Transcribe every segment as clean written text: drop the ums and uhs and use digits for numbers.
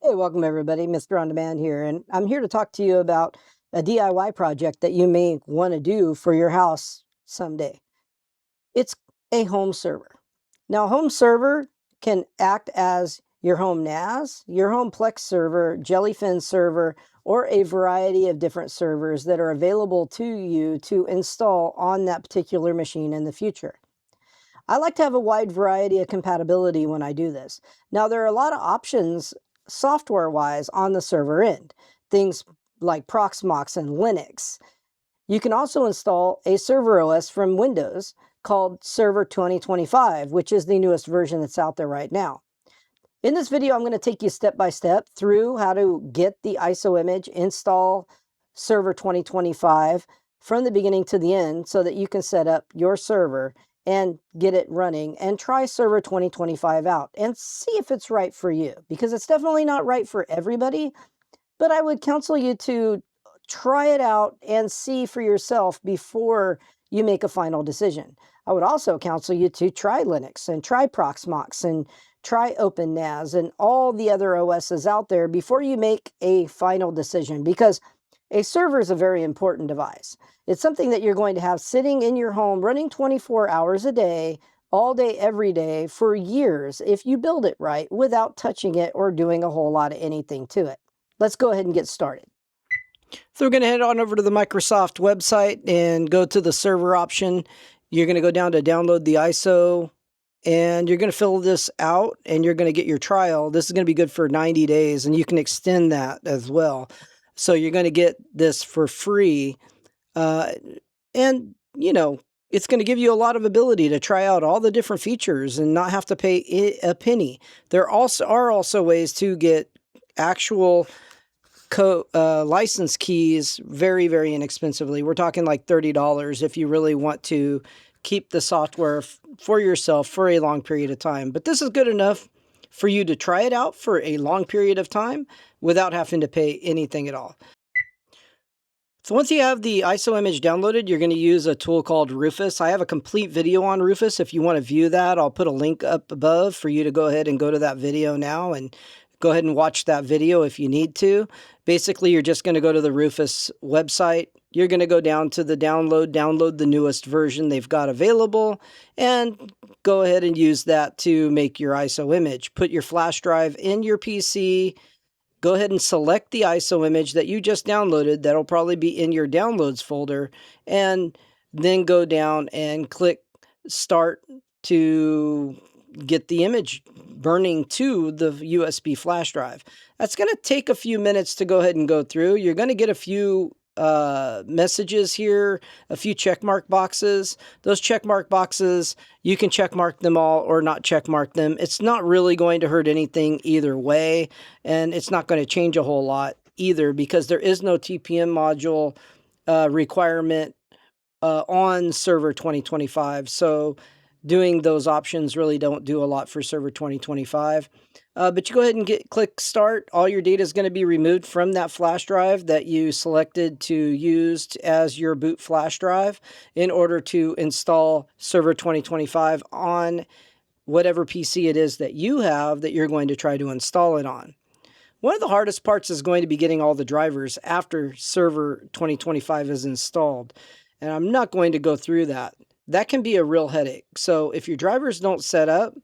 Hey, welcome everybody. Mr. On Demand here, and I'm here to talk to you about a DIY project that you may want to do for your house someday. It's a home server. Now, a home server can act as your home NAS, your home Plex server, Jellyfin server, or a variety of different servers that are available to you to install on that particular machine in the future. I like to have a wide variety of compatibility when I do this. Now, there are a lot of options software-wise on the server end, things like Proxmox and Linux. You can also install a server OS from Windows called Server 2025, which is the newest version that's out there right now. In this video, I'm going to take you step by step through how to get the ISO image, install Server 2025 from the beginning to the end so that you can set up your server and get it running and try Server 2025 out and see if it's right for you, because it's definitely not right for everybody, but I would counsel you to try it out and see for yourself before you make a final decision. I would also counsel you to try Linux and try Proxmox and try OpenNAS and all the other OSs out there before you make a final decision, because a server is a very important device. It's something that you're going to have sitting in your home running 24 hours a day, all day, every day for years if you build it right without touching it or doing a whole lot of anything to it. Let's go ahead and get started. So we're going to head on over to the Microsoft website and go to the server option. You're going to go down to download the ISO, and you're going to fill this out, and you're going to get your trial. This is going to be good for 90 days, and you can extend that as well. So you're going to get this for free. And, you know, it's going to give you a lot of ability to try out all the different features and not have to pay a penny. There are also ways to get actual license keys very, very inexpensively. We're talking like $30 if you really want to keep the software for yourself for a long period of time. But this is good enough for you to try it out for a long period of time without having to pay anything at all. So once you have the ISO image downloaded, you're going to use a tool called Rufus. I have a complete video on Rufus. If you want to view that, I'll put a link up above for you to go ahead and go to that video now and go ahead and watch that video if you need to. Basically, you're just going to go to the Rufus website. You're going to go down to the download the newest version they've got available, and go ahead and use that to make your ISO image. Put your flash drive in your PC. Go ahead and select the ISO image that you just downloaded. That'll probably be in your downloads folder, and then go down and click start to get the image burning to the USB flash drive. That's going to take a few minutes to go ahead and go through. You're going to get a few messages here, a few check mark boxes. Those check mark boxes, you can check mark them all or not check mark them. It's not really going to hurt anything either way, and it's not going to change a whole lot either, because there is no TPM module requirement on Server 2025. So doing those options really don't do a lot for Server 2025. But you go ahead and click start. All your data is going to be removed from that flash drive that you selected to use as your boot flash drive in order to install Server 2025 on whatever PC it is that you have that you're going to try to install it on. One of the hardest parts is going to be getting all the drivers after Server 2025 is installed. And I'm not going to go through that. That can be a real headache. So if your drivers don't set up,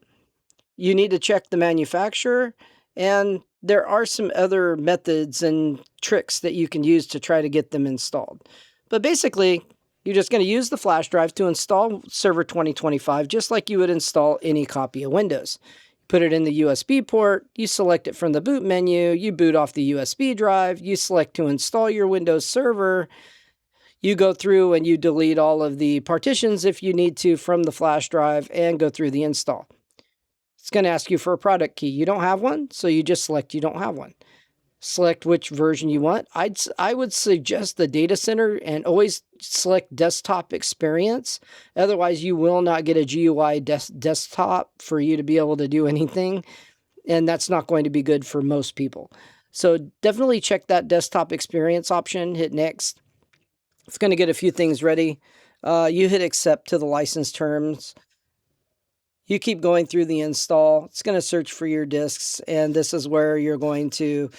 you need to check the manufacturer, and there are some other methods and tricks that you can use to try to get them installed. But basically, you're just going to use the flash drive to install Server 2025 just like you would install any copy of Windows. Put it in the USB port, you select it from the boot menu, you boot off the USB drive, you select to install your Windows server. You go through and you delete all of the partitions if you need to from the flash drive and go through the install. It's going to ask you for a product key. You don't have one, so you just select you don't have one. Select which version you want. I would suggest the data center and always select desktop experience. Otherwise, you will not get a GUI desktop for you to be able to do anything, and that's not going to be good for most people. So definitely check that desktop experience option. Hit next. It's going to get a few things ready. You hit accept to the license terms. You keep going through the install. It's going to search for your disks, and this is where you're going to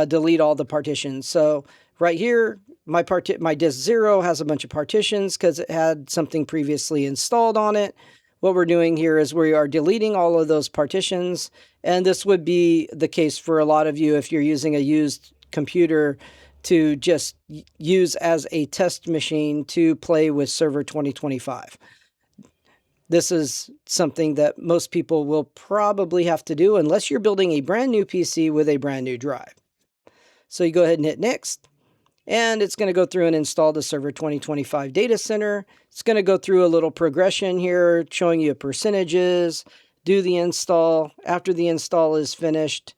delete all the partitions. So right here, my disk 0 has a bunch of partitions because it had something previously installed on it. What we're doing here is we are deleting all of those partitions, and this would be the case for a lot of you if you're using a used computer to just use as a test machine to play with Server 2025. This is something that most people will probably have to do unless you're building a brand new PC with a brand new drive. So you go ahead and hit next, and it's going to go through and install the Server 2025 data center. It's going to go through a little progression here showing you percentages, do the install. After the install is finished,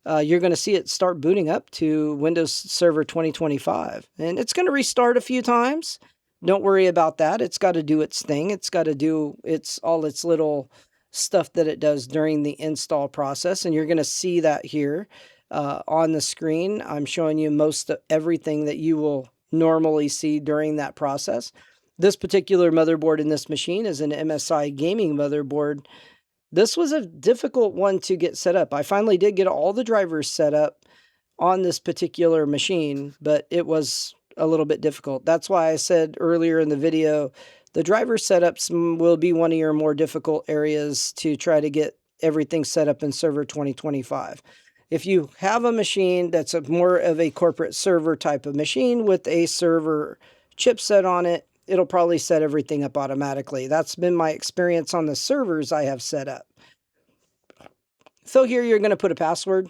you're going to see it start booting up to Windows Server 2025. And it's going to restart a few times. Don't worry about that. It's got to do its thing. It's got to do all its little stuff that it does during the install process. And you're going to see that here on the screen. I'm showing you most of everything that you will normally see during that process. This particular motherboard in this machine is an MSI gaming motherboard. This was a difficult one to get set up. I finally did get all the drivers set up on this particular machine, but it was a little bit difficult. That's why I said earlier in the video, the driver setups will be one of your more difficult areas to try to get everything set up in Server 2025. If you have a machine that's more of a corporate server type of machine with a server chipset on it, it'll probably set everything up automatically. That's been my experience on the servers I have set up. So here you're going to put a password.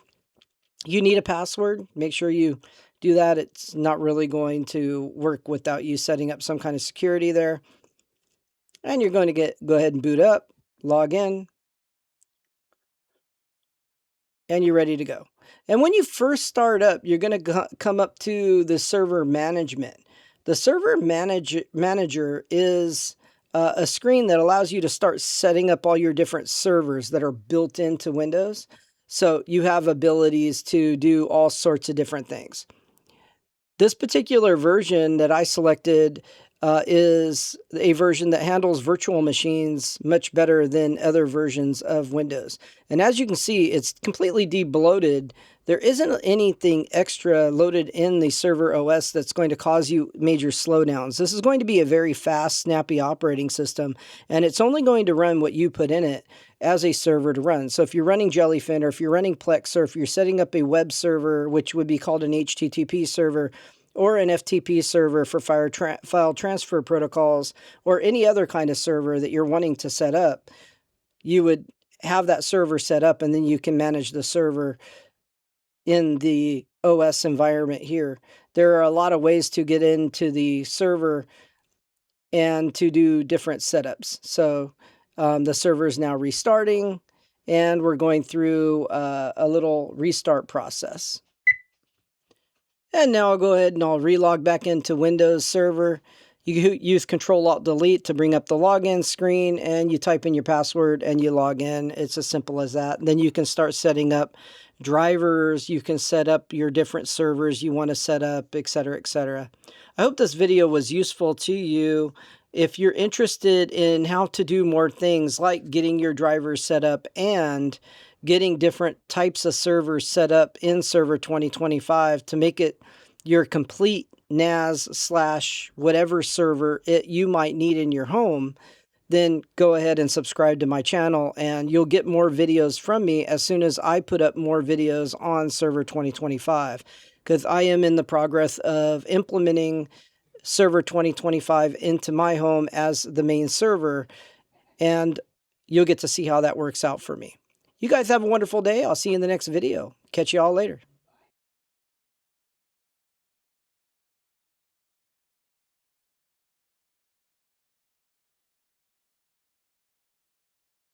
You need a password. Make sure you do that. It's not really going to work without you setting up some kind of security there. And you're going to go ahead and boot up, log in, and you're ready to go. And when you first start up, you're going to come up to the server management. The server manager is a screen that allows you to start setting up all your different servers that are built into Windows. So you have abilities to do all sorts of different things. This particular version that I selected is a version that handles virtual machines much better than other versions of Windows. And as you can see, it's completely debloated. There isn't anything extra loaded in the server OS that's going to cause you major slowdowns. This is going to be a very fast, snappy operating system, and it's only going to run what you put in it as a server to run. So if you're running Jellyfin, or if you're running Plex, or if you're setting up a web server, which would be called an HTTP server, or an FTP server for file transfer protocols, or any other kind of server that you're wanting to set up, you would have that server set up, and then you can manage the server in the OS environment here. There are a lot of ways to get into the server and to do different setups. So the server is now restarting, and we're going through a little restart process. And now I'll go ahead and I'll relog back into Windows Server. You use Control-Alt-Delete to bring up the login screen, and you type in your password and you log in. It's as simple as that. And then you can start setting up drivers. You can set up your different servers you want to set up, etc., etc. I hope this video was useful to you. If you're interested in how to do more things like getting your drivers set up and getting different types of servers set up in Server 2025 to make it your complete NAS / whatever server you might need in your home, then go ahead and subscribe to my channel, and you'll get more videos from me as soon as I put up more videos on Server 2025, because I am in the progress of implementing Server 2025 into my home as the main server, and you'll get to see how that works out for me. You guys have a wonderful day. I'll see you in the next video. Catch you all later.